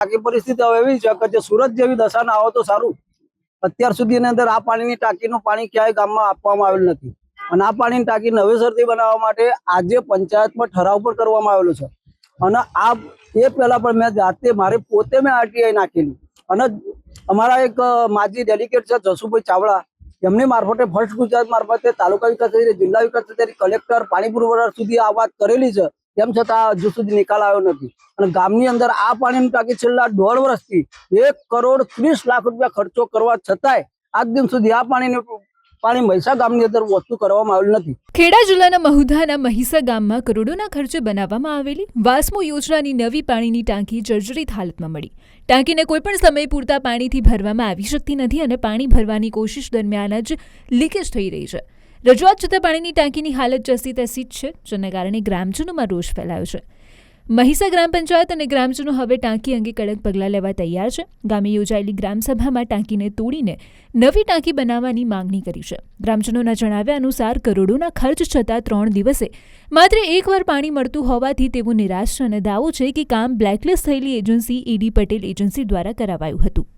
ટાંકી પરિસ્થિતિ હવે એવી છે કે જે સુરત જેવી દશા ના આવે તો સારું. અત્યાર સુધીની અંદર આ પાણીની ટાંકીનું પાણી ક્યાંય ગામમાં આપવામાં આવેલ નથી અને આ પાણીની ટાંકી નવેસરથી બનાવવા માટે આજે પંચાયતમાં ઠરાવ પણ કરવામાં આવેલો છે અને આ એ પહેલા પણ મેં જાતે પોતે આરટીઆઈ નાખેલી અને અમારા એક માજી ડેલિગેટ છે જસુભાઈ ચાવડા, એમની મારફતે ફર્સ્ટ ગુજરાત મારફતે તાલુકા વિકાસ અધિકારી, જિલ્લા વિકાસ અધિકારી, કલેક્ટર, પાણી પુરવઠા સુધી આ વાત કરેલી છે, તેમ છતાં હજુ સુધી નિકાલ આવ્યો નથી. અને ગામની અંદર આ પાણીની ટાંકી છેલ્લા 1.5 વર્ષથી 1,30,00,000 રૂપિયા ખર્ચો કરવા છતાંય આજ દિન સુધી આ પાણી મહીસા ગામની અંદર વસ્તુ કરવામાં આવેલ નથી. ખેડા જિલ્લાના મહુધાના મહીસા ગામમાં કરોડોના ખર્ચે બનાવવામાં આવેલી વાસ્મો યોજનાની નવી પાણીની ટાંકી જર્જરિત હાલતમાં મળી. ટાંકીને કોઈપણ સમય પૂરતા પાણીથી ભરવામાં આવી શકતી નથી અને પાણી ભરવાની કોશિશ દરમિયાન જ લીકેજ થઈ રહી છે. રજૂઆત છતાં પાણીની ટાંકીની હાલત જસી તસી જ છે, જેના કારણે ગ્રામજનોમાં રોષ ફેલાયો છે. મહીસા ગ્રામ પંચાયત અને ગ્રામજનો હવે ટાંકી અંગે કડક પગલાં લેવા તૈયાર છે. ગામે યોજાયેલી ગ્રામસભામાં ટાંકીને તોડીને નવી ટાંકી બનાવવાની માંગણી કરી છે. ગ્રામજનોના જણાવ્યા અનુસાર કરોડોના ખર્ચ છતાં 3 દિવસે માત્ર એકવાર પાણી મળતું હોવાથી તેઓ નિરાશ છે અને દાવો છે કે કામ બ્લેકલિસ્ટ થયેલી એજન્સી એડી પટેલ એજન્સી દ્વારા કરાવાયું હતું.